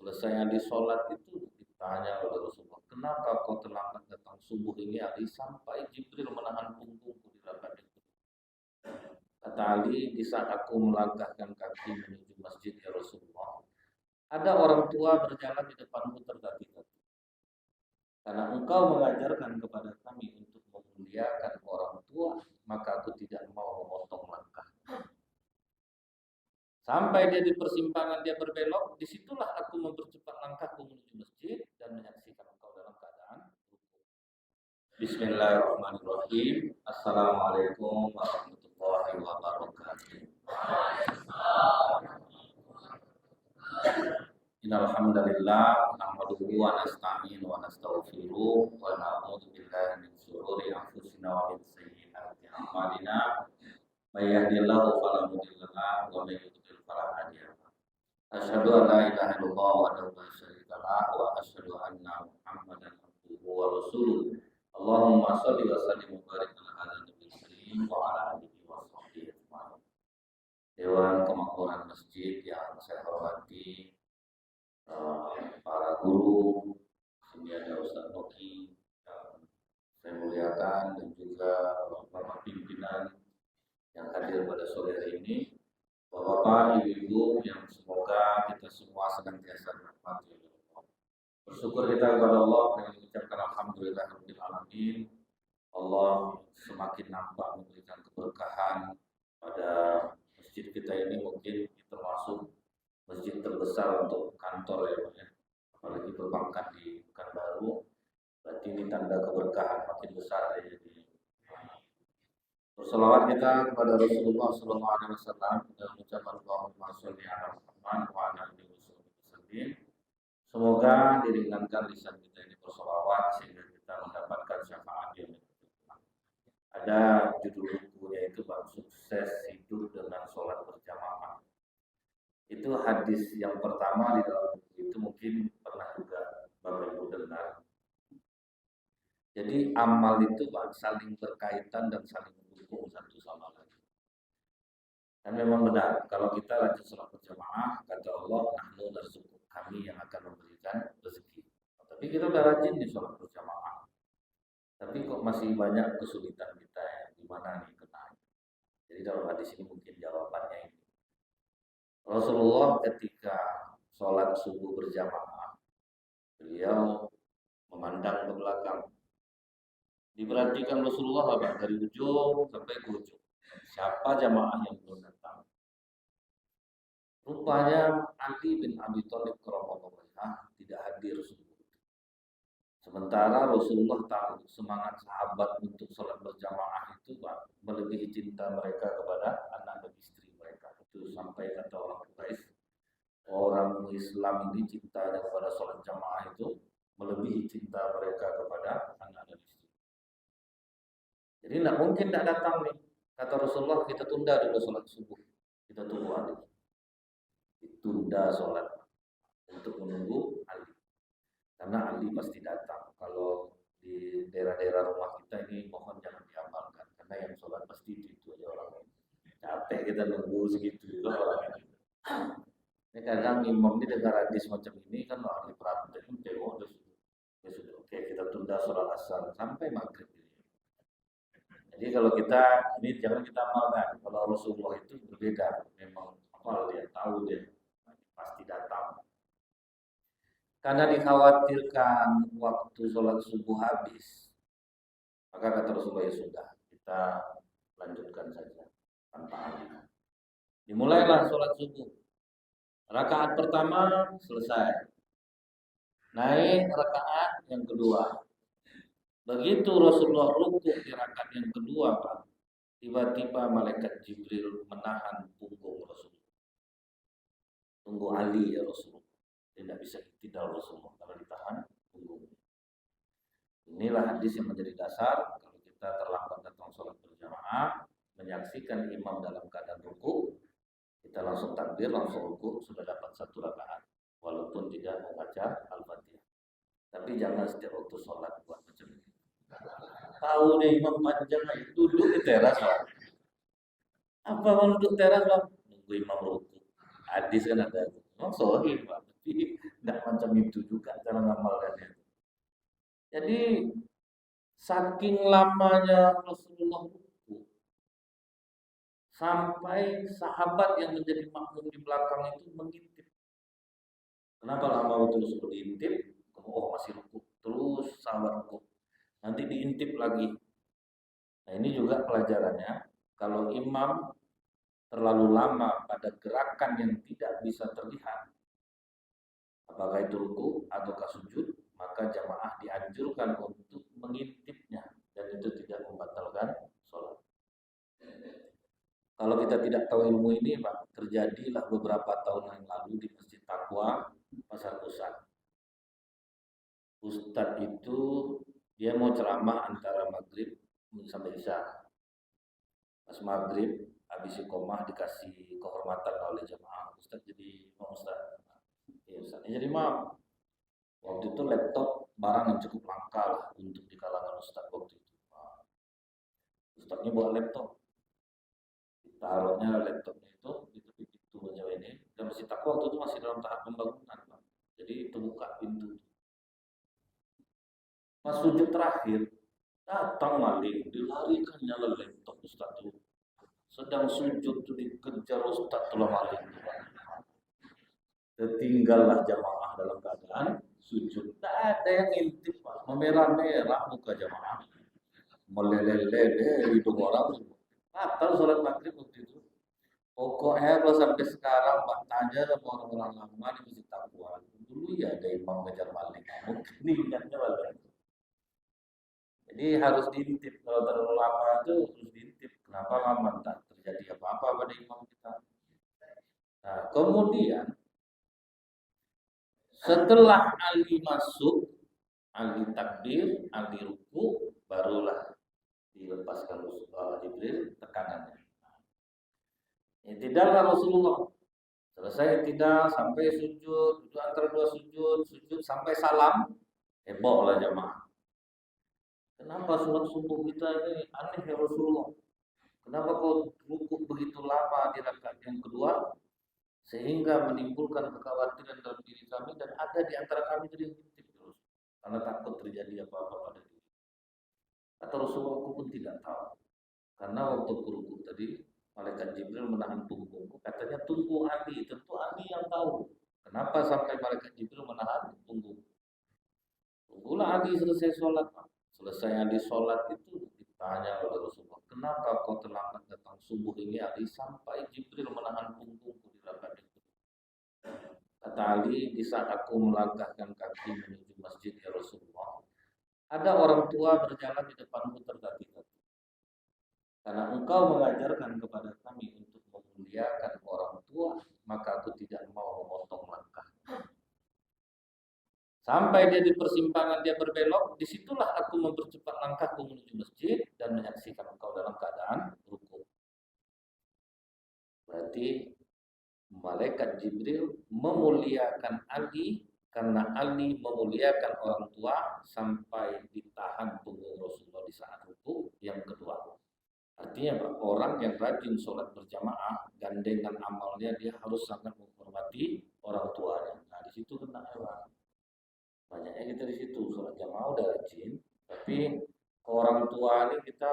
Selesai Ali sholat itu ditanya oleh Rasulullah, kenapa kau terlambat datang subuh ini Ali? Sampai Jibril menahan punggungku di rakaat itu. Kata Ali, di saat aku melangkahkan kaki menuju masjid ya Rasulullah, ada orang tua berjalan di depanmu tertatih-tatih. Karena engkau mengajarkan kepada kami untuk memuliakan orang tua, maka aku tidak mau memotong langkah. Sampai dia di persimpangan dia berbelok, disitulah aku mempercepat langkahku menuju masjid dan menyaksikan engkau dalam keadaan rukuk. Bismillahirrahmanirrahim. Assalamualaikum warahmatullahi wabarakatuh. Innal hamdalillah nahmaduhu wa nasta'inu wa nastaghfiruh wa na'udzu billahi min shururi anfusina wa min sayyiati a'malina. May yahdihillahu fala mudilla lahu wa may yudlil fala hadiya lahu. Asyhadu an la ilaha illallah wahdahu la syarika lahu wa asyhadu anna Muhammadan abduhu wa rasuluh. Allahumma shalli wa sallim wa barik ala hadzal nabiyil karim wa ala alihi wa sahbihi ajma'in. Dewan Kemakmuran Masjid yang saya hormati, para guru, sini ada Ustaz Noki yang saya muliakan, dan juga bapak pimpinan yang hadir pada sore hari ini, bapak-bapak, ibu-ibu yang semoga kita semua senantiasa dirahmati oleh Allah. Bersyukur kita kepada Allah dengan mengucapkan alhamdulillahirabbil alamin. Allah semakin nampak memberikan keberkahan pada masjid kita ini, mungkin termasuk masjid terbesar untuk kantor ya Pak ya. Apalagi perbankan di Pekanbaru, berarti ini tanda keberkahan makin besar ya. Jadi berselawat kita kepada Rasulullah SAW dan mengucapkan Allahumma sholli ala Muhammad wa ala alihi wasallam. Semoga diringankan lisan kita ini berselawat sehingga kita mendapatkan syafaat yang ada judul bukunya itu bab sukses hidup dengan sholat berjamaah. Itu hadis yang pertama di dalam buku itu, mungkin pernah juga Bapak Ibu dengar. Jadi amal itu Pak saling berkaitan dan saling mendukung satu sama lain. Dan memang benar, kalau kita rajin sholat berjamaah, kata Allah, nahnu narzuquk, kami yang akan memberikan rezeki. Tapi kita udah rajin di sholat berjamaah, tapi kok masih banyak kesulitan kita ya, gimana nih kenanya. Jadi dalam hadis ini mungkin jawabannya ini. Rasulullah ketika sholat subuh berjamaah, beliau memandang ke belakang. Diperhatikan Rasulullah apa? Dari ujung sampai ke ujung. Siapa jamaah yang belum datang? Rupanya Ali bin Abi Thalib radhiyallahu anhu tidak hadir subuh. Sementara Rasulullah tahu semangat sahabat untuk sholat berjamaah itu Pak, melebihi cinta mereka kepada anak dan istri mereka. Itu sampai kata orang Quraisy, orang Islam ini cintanya kepada sholat jamaah itu melebihi cinta mereka kepada anak dan istri. Jadi tidak mungkin tidak datang nih. Kata Rasulullah, kita tunda dulu sholat subuh. Kita tunggu Ali. Ditunda sholat untuk menunggu Ali. Karena Ali pasti datang. Kalau di daerah-daerah rumah kita ini mohon jangan diamalkan. Karena yang sholat pasti itu aja orang ini. Capek kita nunggu segitu juga orang ini. Ini kadang imam ini dengar hadis macam ini kan ahli praktek tengok ya sudah oke kita tunda sholat asar sampai maghrib. Jadi kalau kita ini jangan kita amalkan. Kalau Rasulullah itu berbeda, memang apa dia tahu dia pasti datang. Karena dikhawatirkan waktu sholat subuh habis, maka kata Rasulullah ya sudah kita lanjutkan saja tanpa Ali. Dimulailah sholat subuh. Rakaat pertama selesai. Naik rakaat yang kedua. Begitu Rasulullah rukuk di rakaat yang kedua, Pak, tiba-tiba malaikat Jibril menahan punggung Rasulullah. Tunggu Ali ya Rasulullah. Tidak bisa tidak Rasulullah kalau ditahan punggungnya. Inilah hadis yang menjadi dasar kalau kita terlambat datang sholat berjamaah, menyaksikan imam dalam keadaan rukuk, kita langsung takbir, langsung rukuk, sudah dapat satu rakaat, walaupun tidak membaca Al-Fatihah. Tapi jangan setiap waktu sholat buat macam ini. Tahu deh imam panjang itu duduk di teras Pak. Apa mau duduk teras Pak? Nunggu imam rukuk. Hadis kan ada. Memang sahih Pak. Tapi tidak itu juga cara ngamalkannya. Jadi saking lamanya Rasulullah ruku, sampai sahabat yang menjadi makmum di belakang itu mengintip. Kenapa lama terus diintip? Oh masih ruku terus sahabat ruku. Nanti diintip lagi. Nah ini juga pelajarannya. Kalau imam terlalu lama pada gerakan yang tidak bisa terlihat, apakah itu ruku ataukah sujud, maka jamaah dianjurkan untuk mengintipnya dan itu tidak membatalkan sholat. Kalau kita tidak tahu ilmu ini, Pak, terjadilah beberapa tahun yang lalu di Masjid Taqwa, Pasar Pusat. Ustadz itu dia mau ceramah antara maghrib sampai isya. Pas maghrib, habis iqomah dikasih kehormatan oleh jamaah. Ustadz jadi imam Ustadz. Ya, Ustadznya jadi imam. Waktu itu laptop barang yang cukup langka lah untuk di kalangan Ustadz waktu itu. Ustadznya bawa laptop. Taruhnya laptopnya itu di tepi pintu aja ini. Dan Masjid Taqwa waktu itu masih dalam tahap pembangunan, Pak. Jadi terbuka pintu. Pas sujud terakhir, datang maling, dilarikan nyala laptop Ustadz itu. Sedang sujud itu dikejar Ustadz tuh maling. Tertinggallah jamaah dalam keadaan sujud. Tak ada yang intip, Pak. Memerah-merah muka jamaah. Meleleh-leleh hidung orang. Batal sholat maghrib waktu itu. Pokoknya kalau sampai sekarang Pak tanya sama orang-orang lama di Masjid Taqwa. Dulu ya ada imam ngejar maling. Mungkin ingatnya balik. Jadi harus diintip. Kalau terlalu lama itu harus diintip. Kenapa lama? Tak terjadi apa-apa pada imam kita. Nah, kemudian setelah Ali masuk, Ali takbir, Ali ruku, barulah dilepaskan Jibril tekanannya. Tidaklah Rasulullah selesai tidak sampai sujud, itu antara dua sujud sampai salam, hebohlah jamaah. Kenapa sholat subuh kita ini aneh ya Rasulullah? Kenapa kau rukuk begitu lama di rakaat yang kedua sehingga menimbulkan kekhawatiran dalam diri kami dan ada di antara kami yang intip terus karena takut terjadi apa-apa pada diri. Kata Rasulullah, aku pun tidak tahu. Karena waktu rukuk tadi malaikat Jibril menahan punggungku, katanya tunggu Ali, tentu Ali yang tahu. Kenapa sampai malaikat Jibril menahan punggung? Tunggulah Ali selesai sholat. Selesai Ali sholat itu ditanya oleh Rasulullah, kenapa kau terlambat datang subuh ini Ali sampai Jibril menahan punggungku di rakaat itu? Kata Ali, di saat aku melangkahkan kaki menuju masjid ya Rasulullah, ada orang tua berjalan di depanku tertatih-tatih. Karena engkau mengajarkan kepada kami untuk memuliakan orang tua, maka aku tidak mau memotong langkah. Sampai dia di persimpangan dia berbelok, disitulah aku mempercepat langkahku menuju masjid dan menyaksikan engkau dalam keadaan rukuk. Berarti malaikat Jibril memuliakan Ali karena Ali memuliakan orang tua sampai ditahan punggung Rasulullah di saat rukuk yang kedua. Artinya Pak, orang yang rajin sholat berjamaah gandengan amalnya dia harus sangat menghormati orang tuanya. Nah di situ kena Pak. Banyaknya kita di situ sholat jamaah udah rajin, tapi ke orang tua ini kita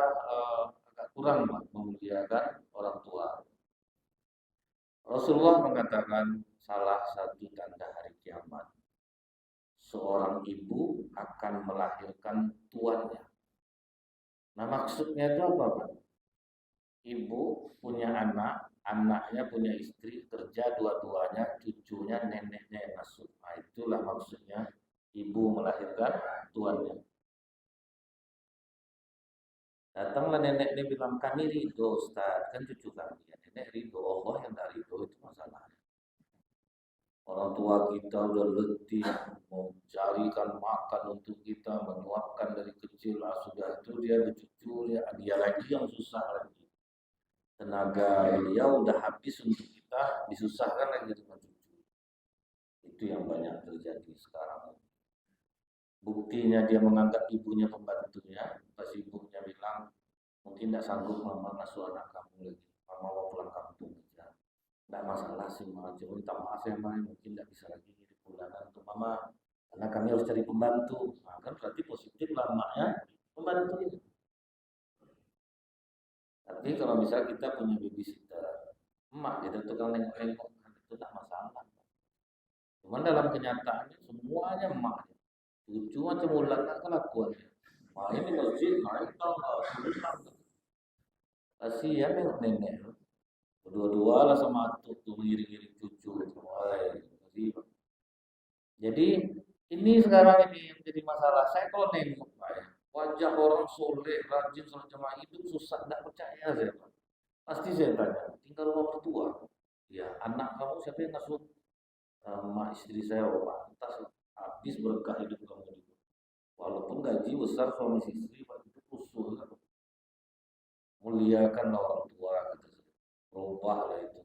agak kurang Pak memuliakan orang tua. Rasulullah mengatakan salah satu tanda hari kiamat, seorang ibu akan melahirkan tuannya. Nah maksudnya itu apa Pak? Ibu punya anak, anaknya punya istri, kerja dua-duanya, cucunya, neneknya yang masuk. Nah, itulah maksudnya ibu melahirkan tuannya. Datanglah nenek dia bilang, kami ridho Ustaz, kan cucu kami. Ya, nenek ridho, Allah yang tak ridho itu masalah. Orang tua kita udah letih mencarikan makan untuk kita, menyuapkan dari kecil, sudah itu dia cucu, dia lagi yang susah lagi. Tenaga dia udah habis untuk kita, disusahkan lagi dengan cucu. Itu yang banyak terjadi sekarang. Buktinya dia menganggap ibunya pembantunya, pas ibunya bilang, mungkin tidak sanggup mama ngasuh anak kamu lagi, mama mau pulang kampung aja. Tidak masalah sih, mama cuma minta maaf ya mama, mungkin tidak bisa lagi di bulanan untuk mama, karena kami harus cari pembantu. Nah, kan berarti positif lah emaknya pembantu ini. Tapi kalau misalnya kita punya babysitter, emak gitu tukang nengok-nengok, itu tak masalah. Cuman dalam kenyataannya semuanya emak. Cucu macam ulat tak kelakuannya. Main di masjid, main tau nggak, pulang. Kasihan nenek. Berdua-dua lah sama atuk tuh mengiring-iring cucu. Wah, jadi ini sekarang ini yang jadi masalah. Saya kalau nengok Pak ya, wajah orang soleh, rajin sholat jamaah hidup susah, tidak percaya saya Pak. Pasti saya tanya, tinggal rumah mertua. Ya, anak kamu siapa yang ngasuh? Mak istri saya, oh pantas habis berkah hidup kamu juga. Walaupun gaji besar suami istri, Pak itu usul kan. Muliakan orang tua gitu. Berubah lah itu.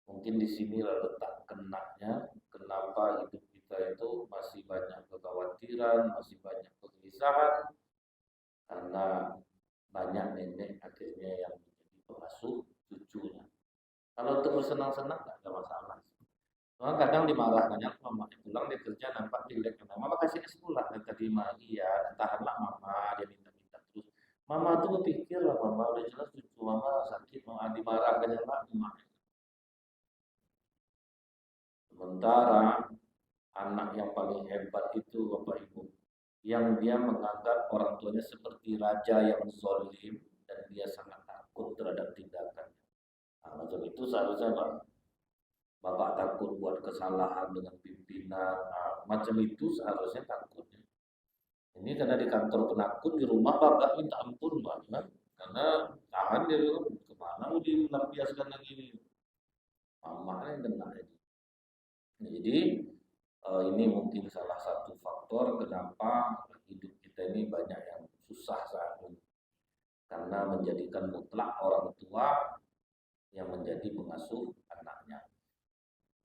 Mungkin di sini letak kenaknya, kenapa hidup kita itu masih banyak kekhawatiran, masih banyak kegelisahan, karena banyak nenek akhirnya yang menjadi pengasuh cucunya. Kalau untuk bersenang-senang nggak ada masalah. Cuma kadang dimarahkannya mama pulang dia kerja nampak jelek, mama kasih ke sekolah dan tadi iya tahanlah mama dia minta-minta terus. Mama tuh berpikir lah mama udah jelas cucu mama sakit mama dimarahkan yang mama. Sementara anak yang paling hebat itu Bapak Ibu, yang dia menganggap orang tuanya seperti raja yang zalim dan dia sangat takut terhadap tindakannya. Nah, macam itu seharusnya Bapak takut buat kesalahan dengan pimpinan, nah, macam itu seharusnya takutnya. Ini karena di kantor penakut, di rumah Bapak minta ampun Pak, karena tahan dia bilang kemana mau dilampiaskan lagi ini. Mama yang kena ini. Jadi ini mungkin salah satu faktor kenapa hidup kita ini banyak yang susah saat ini. Karena menjadikan mutlak orang tua yang menjadi pengasuh anaknya.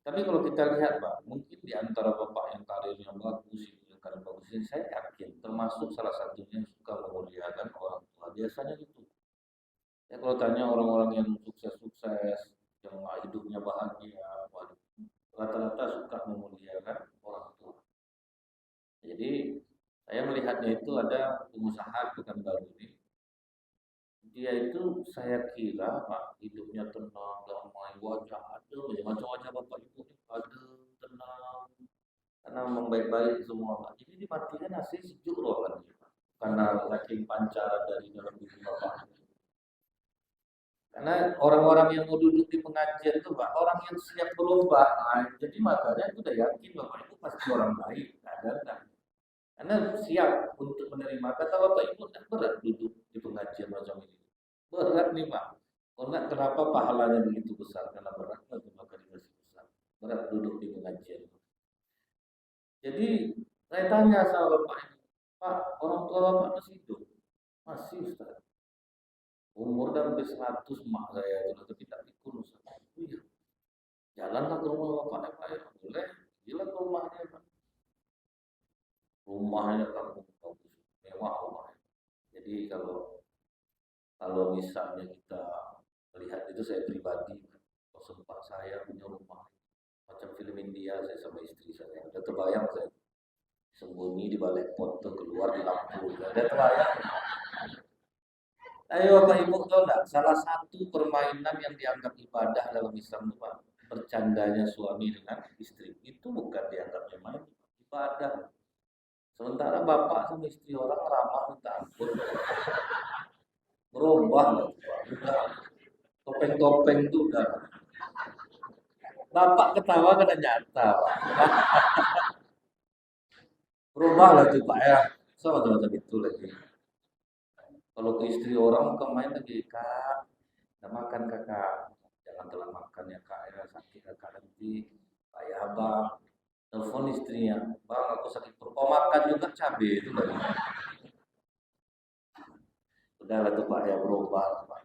Tapi kalau kita lihat Pak, mungkin di antara Bapak yang karirnya bagus, yang karir bagus ini saya yakin termasuk salah satunya yang suka memuliakan orang tua. Biasanya gitu. Ya kalau tanya orang-orang yang sukses-sukses, yang hidupnya bahagia, rata-rata suka memuliakan orang tua. Jadi saya melihatnya itu ada pengusaha Pekanbaru ini. Dia itu saya kira Pak hidupnya tenang, damai, wajah adem, macam wajah bapak ibu adem, tenang, karena membaik-baik semua Pak. Jadi dimatikan nasi sejuk loh kan karena saking pancaran dari dalam diri bapak. Karena orang-orang yang mau duduk di pengajian itu Pak, orang yang siap berubah. Nah, jadi makanya itu udah yakin Bapak itu pasti orang baik, ada. Karena siap untuk menerima. Kata Bapak Ibu, tidak berat duduk di pengajian macam ini. Berat nih Pak. Karena kenapa pahalanya begitu besar? Karena beratnya maka dikasih besar. Berat duduk di pengajian. Jadi saya tanya sama Bapak Ibu, Pak, orang tua Bapak masih hidup? Masih Ustaz. Umur dan sampai 100 mak saya itu tapi tidak ikut Ustaz. Iya. Jalanlah ke rumah Bapak Pak ya. Boleh. Gila ke rumahnya Pak. Rumahnya kampung bagus. Mewah rumahnya. Jadi kalau misalnya kita melihat itu saya pribadi, kalau sempat saya punya rumah macam film India saya sama istri saya, udah terbayang saya sembunyi di balik pot tuh keluar di lampu, udah terbayang. Ayo Bapak Ibu tahu enggak, salah satu permainan yang dianggap ibadah dalam Islam itu Pak, bercandanya suami dengan istri itu bukan dianggap main, ibadah. Sementara bapak sama istri orang ramah minta ampun, berubah lah Pak. Udah topeng-topeng itu udah. Bapak ketawa kena nyata Pak. Berubah lah tuh Pak ya. Sama macam itu lagi. Kalau ke istri orang bukan main lagi kak, udah makan kakak, jangan telah makan ya kak, ya sakit kakak nanti, kayak abang, telepon istrinya, bang aku sakit perut, oh makan juga cabai itu lagi. Udah lah tuh Pak ya berubah Pak.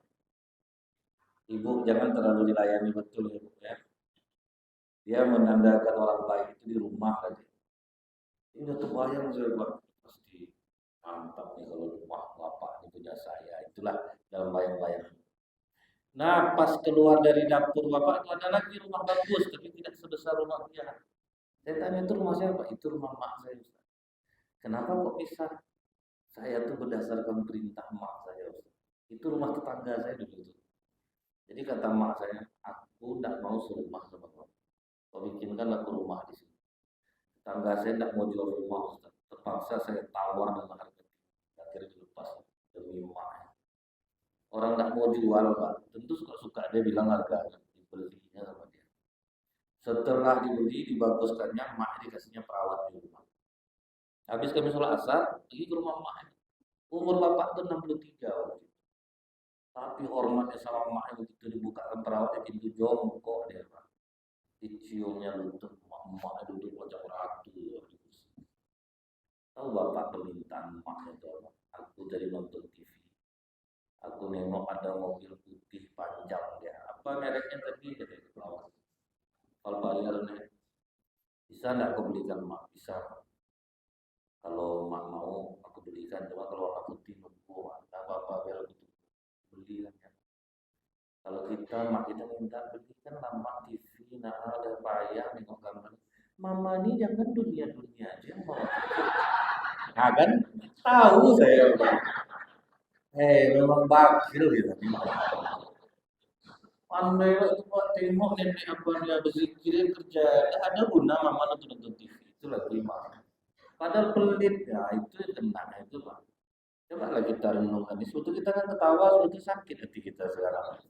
Ibu jangan terlalu dilayani betul ya Bu ya. Dia menandakan orang baik itu di rumah tadi. Ini udah terbayang saya Pak, pasti mantap nih kalau rumah bapak ini punya saya. Itulah dalam bayang-bayang. Nah pas keluar dari dapur bapak itu ada lagi rumah bagus tapi tidak sebesar rumah dia. Saya tanya itu rumah siapa? Itu rumah mak saya Ustaz. Kenapa kok bisa? Saya tuh berdasarkan perintah mak saya Ustaz. Itu rumah tetangga saya dulu itu. Jadi kata mak saya, aku tidak mau serumah sama kamu. Kau bikinkan aku rumah di sini. Tetangga saya tidak mau jual rumah Ustaz. Terpaksa saya tawar dengan harga tinggi. Akhirnya dilepas demi mak. Orang tidak mau jual Pak. Tentu suka-suka dia bilang harga dibelinya sama dia. Setelah dibeli, dibaguskannya, mak dikasihnya perawat di rumah. Habis kami sholat asar, pergi ke rumah mak. Umur bapak tuh 63 waktu itu. Tapi hormatnya sama mak begitu dibukakan perawatnya pintu jongkok dia Pak. Diciumnya lutut mak duduk macam ratu. Tahu bapak permintaan mak itu apa? Aku jadi nonton TV. Aku nengok ada mobil putih panjang dia. Apa mereknya tadi? Kata perawat. Kalau bayarnya bisa nggak aku belikan mak? Bisa. Kalau mak mau aku belikan. Cuma kalau warna putih nunggu nggak apa-apa biar aku belikan ya. Kalau kita mak kita minta belikan lah mak TV. Nah ada payah nengok gambar. Mama ini jangan dunia-dunia aja mau. Nah kan tahu saya. Memang bakil gitu. Pandai waktu buat tengok nenek apa dia berzikir kerja. Tak ada guna mama nonton TV. Itulah terima. Padahal pelit ya itu kena itu Pak. Coba lah kita renungkan. Suatu kita kan ketawa, suatu sakit hati kita sekarang.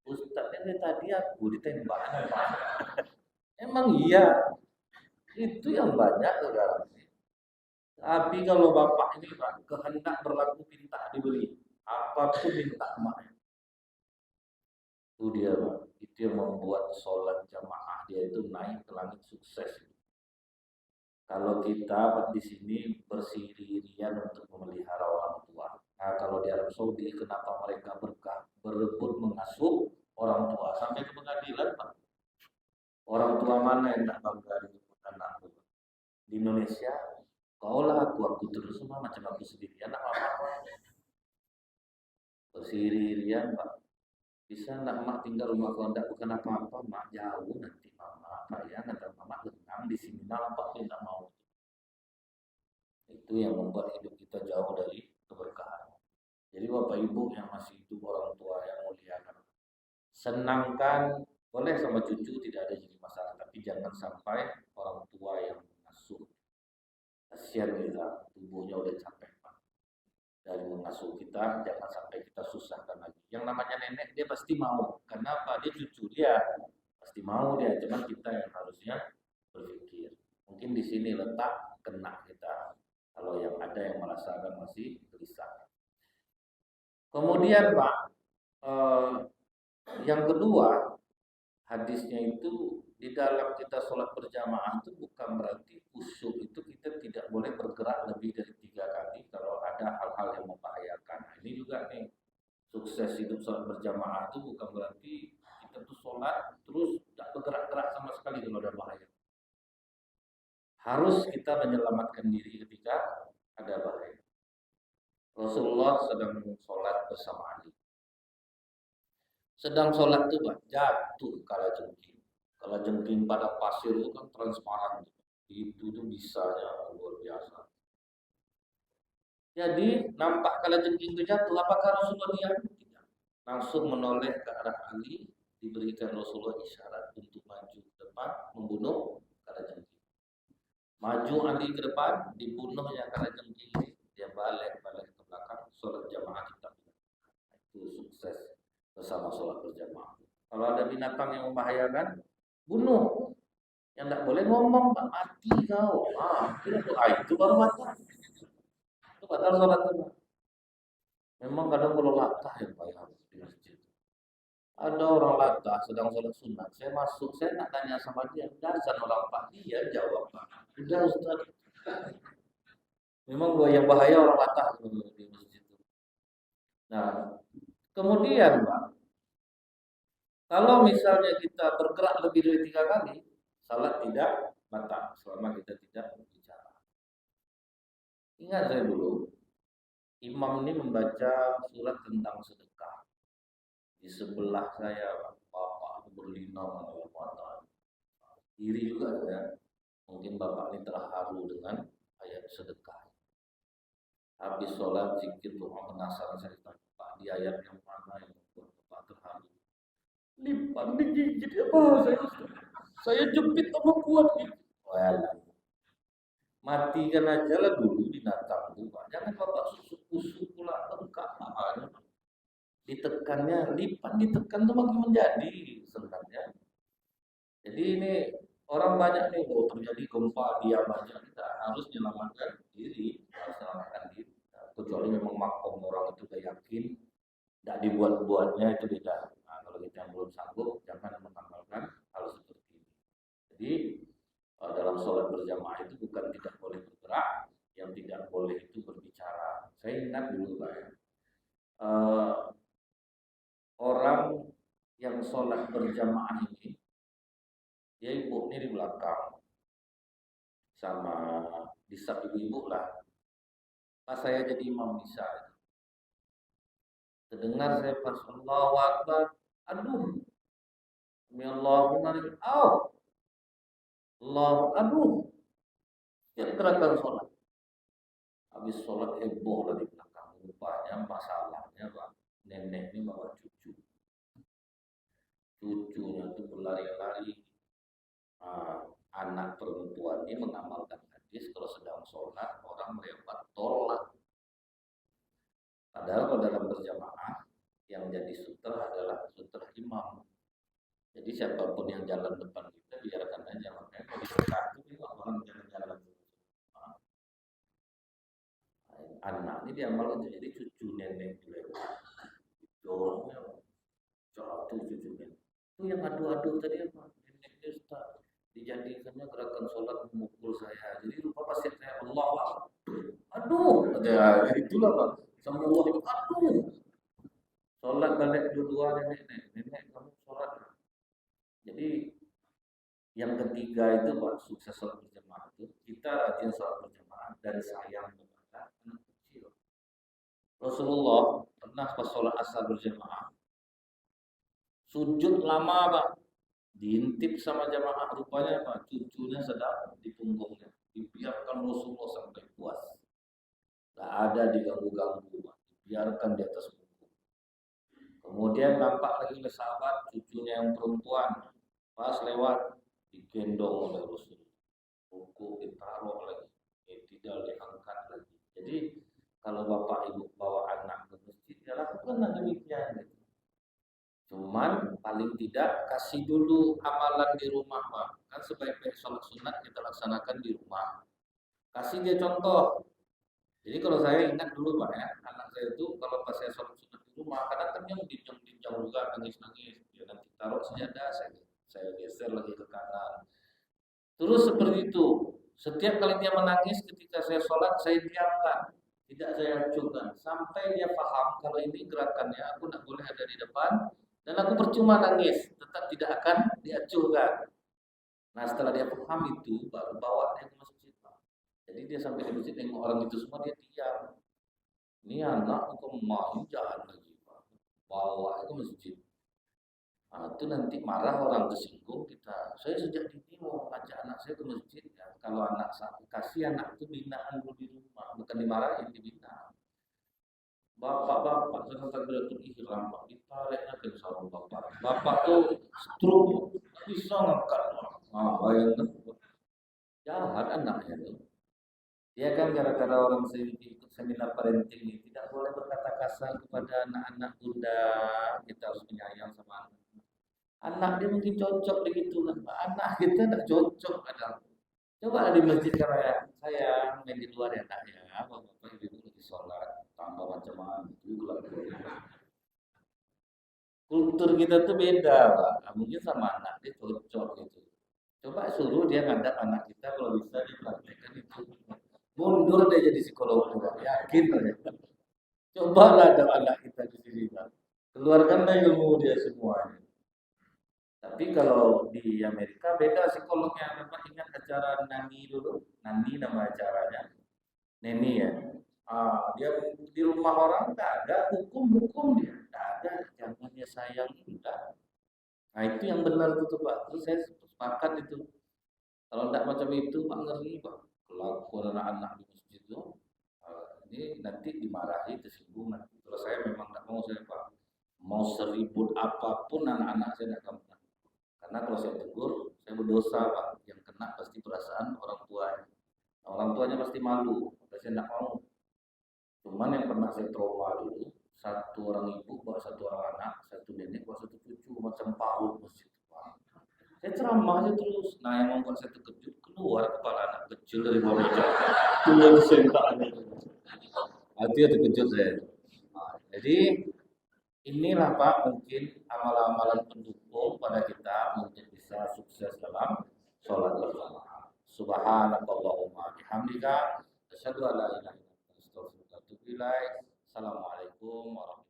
Ustaz ini tadi aku ditembak. Emang iya, itu yang banyak sekarang. Tapi kalau bapak ini Pak, kehendak berlaku minta diberi. Apapun minta emaknya. Itu dia Pak. Itu yang membuat sholat jamaah dia itu naik ke langit sukses. Kalau kita di sini bersiri-irian untuk memelihara orang tua. Nah, kalau di Arab Saudi, kenapa mereka berkah berebut mengasuh orang tua sampai ke pengadilan, Pak? Orang tua mana yang tak bangga dengan anakku? Di Indonesia, kaulah aku terus semua macam aku sendiri. Anak apa? Bersiri-irian, Pak. Bisa nak mak tinggal rumah kau tidak bukan apa-apa, mak jauh nanti mama saya nanti mama lengang di sini nampak tidak mau. Itu yang membuat hidup kita jauh dari keberkahan. Jadi Bapak Ibu yang masih hidup orang tua yang muliakan, senangkan boleh sama cucu tidak ada jadi masalah, tapi jangan sampai orang tua yang mengasuh. Kasihan kita, tubuhnya udah capek Pak. Dari mengasuh kita, jangan sampai kita susahkan lagi. Yang namanya nenek dia pasti mau, karena apa? Dia cucu dia, pasti mau dia. Cuma kita yang harusnya berpikir. Mungkin di sini letak kena kita. Kalau yang ada yang merasakan masih gelisah. Kemudian Pak, eh, yang kedua, hadisnya itu di dalam kita sholat berjamaah itu bukan berarti khusyuk itu kita tidak boleh bergerak lebih dari 3 kali kalau ada hal-hal yang membahayakan. Nah, ini juga nih sukses hidup sholat berjamaah itu bukan berarti kita tuh sholat terus tidak bergerak-gerak sama sekali kalau ada bahaya. Harus kita menyelamatkan diri ketika ada bahaya. Rasulullah sedang sholat bersama Ali. Sedang sholat itu Pak, jatuh kalajengking. Kalajengking pada pasir itu kan transparan. Itu tuh bisanya luar biasa. Jadi nampak kalajengking itu jatuh. Apakah Rasulullah diam? Tidak. Langsung menoleh ke arah Ali, diberikan Rasulullah isyarat untuk maju ke depan membunuh kalajengking. Maju Ali ke depan, dibunuhnya kalajengking ini, dia balik ke belakang, sholat jamaah kita. Itu sukses bersama sholat berjamaah. Kalau ada binatang yang membahayakan, bunuh. Yang tidak boleh ngomong, Pak, mati kau. Itu baru batal. Itu batal sholat itu. Memang kadang kalau latah ya Pak ya, di masjid. Ada orang latah sedang sholat sunat. Saya masuk, saya nak tanya sama dia, dasar orang Pak, dia jawab Pak. Udah Ustaz. Memang yang bahaya orang latah di masjid itu. Nah, kemudian Pak, kalau misalnya kita bergerak lebih dari 3 kali, salat tidak batal selama kita tidak berbicara. Ingat saya dulu, imam ini membaca surat tentang sedekah. Di sebelah saya bapak berlina dalam mata. Iri juga ya. Mungkin Bapak ini terharu dengan ayat sedekah. Habis sholat zikir doa penasaran saya tanya, Pak di ayat yang mana yang membuat Bapak terharu? Lipat digigit apa saya jepit sama kuat gitu. Well, matikan aja lah dulu binatang itu Pak. Jangan Bapak susuk-susuk pula tengkak namanya. Ditekannya, lipat ditekan tuh makin menjadi sebenarnya. Jadi ini orang banyak nih, oh terjadi gempa diam aja, kita harus menyelamatkan diri, harus menyelamatkan diri. Kecuali memang makom orang itu udah yakin, tidak dibuat-buatnya itu beda. Nah, kalau kita yang belum sanggup, jangan mengamalkan hal seperti ini. Jadi dalam sholat berjamaah itu bukan tidak boleh bergerak, yang tidak boleh itu berbicara. Saya ingat dulu Pak ya, orang yang sholat berjamaah ini, dia ibunya di belakang, sama di sab ibu-ibu lah. Pas saya jadi imam bisa, terdengar saya pas Allahu Akbar, aduh, demi Allah benar, Allah, aduh, ya gerakan sholat. Habis sholat heboh lah di belakang. Rupanya masalahnya Pak, nenek ini bawa cucu. Cucunya tuh berlari-lari. Anak perempuan ini mengamalkan hadis kalau sedang sholat orang melempar tolak. Padahal kalau dalam berjamaah yang jadi sutra adalah sutra imam. Jadi siapapun yang jalan depan kita biarkan aja. Makanya kalau di dekat itu orang jalan-jalan. Anak ini diamal untuk jadi cucu nenek dilempar. Dorongnya jatuh cucunya. Itu yang adu-adu tadi apa? Neneknya Ustaz. Dijadikannya gerakan sholat memukul saya. Jadi lupa pasti saya Allah. Aduh, ya itulah Pak. Sama Allah itu aduh. Sholat balik dua-dua nenek kamu sholat. Jadi yang ketiga itu Pak, sukses sholat berjamaah itu kita rajin sholat berjamaah dan sayang kepada anak kecil. Rasulullah pernah pas sholat asar berjamaah sujud lama Pak, diintip sama jamaah, rupanya Pak cucunya sedang di punggungnya, dibiarkan Rasulullah sampai puas, nggak ada diganggu-ganggu Pak, dibiarkan di atas punggung. Kemudian nampak lagi oleh sahabat cucunya yang perempuan pas lewat digendong oleh Rasulullah, buku ditaruh lagi, tidak diangkat lagi. Jadi kalau bapak ibu bawa anak ke masjid ya lakukan demikian gitu. Cuman paling tidak kasih dulu amalan di rumah Pak. Kan sebaik-baik sholat sunat kita laksanakan di rumah. Kasih dia contoh. Jadi kalau saya ingat dulu Pak ya, anak saya itu kalau pas saya sholat sunat di rumah, kadang kan dia bincang-bincang juga, nangis-nangis. Dia nanti taruh sejadah, saya geser lagi ke kanan. Terus seperti itu. Setiap kali dia menangis ketika saya sholat, saya diamkan. Tidak saya acuhkan. Sampai dia paham kalau ini gerakannya, aku tidak boleh ada di depan. Dan aku percuma nangis, tetap tidak akan diacuhkan. Nah setelah dia paham itu, baru bawa dia ke masjid. Jadi dia sampai di masjid tengok orang itu semua, dia diam. Ini anak aku main jalan lagi, Pak. Bawa ke masjid. Nah, itu nanti marah orang tersinggung kita. Saya sejak dini mau ajak anak saya ke masjid. Ya. Kalau anak saya kasih anak itu binaan dulu di rumah, bukan dimarahin, dibina. Bapak-bapak sedang takbiratul ihram Pak, ditariknya ke sarung bapak. Bapak tuh stroke bisa ngangkat. Ah, bayangkan. Jahat anaknya tuh. Dia kan gara-gara orang ikut seminar parenting ini tidak boleh berkata kasar kepada anak-anak bunda. Kita harus menyayang sama anak. Anak dia mungkin cocok begitu kan. Anak kita tidak cocok kadang. Coba di masjid karena saya main di luar ya anaknya, bapak ibu lagi sholat, tambah macam-macam itu kultur kita tuh beda Pak, mungkin sama anak dia cocok gitu. Coba suruh dia ngadap anak kita kalau bisa dia praktekkan itu. Mundur dia jadi psikolog Pak, yakin ya. Coba lah ada anak kita di sini Pak. Keluarkanlah ilmu dia semuanya. Tapi kalau di Amerika beda psikolognya. Bapak ingat acara Nani dulu? Nani nama acaranya. Neni ya. Dia di rumah orang nggak ada hukum dia. Nggak ada. Jangan ya sayang. Enggak. Nah itu yang benar itu Pak. Terus saya sepakat itu. Kalau tidak macam itu, Pak ngeri Pak. Kelakuan anak-anak di masjid itu, ini nanti dimarahi, tersinggung nanti. Kalau saya memang tidak mau saya Pak, mau seribut apapun anak-anak saya tidak akan pernah. Karena kalau saya tegur, saya berdosa Pak. Yang kena pasti perasaan orang tuanya. Orang tuanya pasti malu, maka saya tidak mau. Cuman yang pernah saya trauma dulu, satu orang ibu bawa satu orang anak, satu nenek bawa satu cucu, macam PAUD masjid. Saya ceramah aja terus. Nah yang membuat saya terkejut, keluar kepala anak kecil dari bawah meja. Keluar disentaknya. Itu ya terkejut saya. Nah, jadi inilah Pak mungkin amalan-amalan pendukung pada kita untuk bisa sukses dalam sholat berjamaah. Subhanakallahumma bihamdika asyhadu an la ilaha illa anta astaghfiruka wa atubu ilaik. Assalamualaikum warahmatullahi wabarakatuh.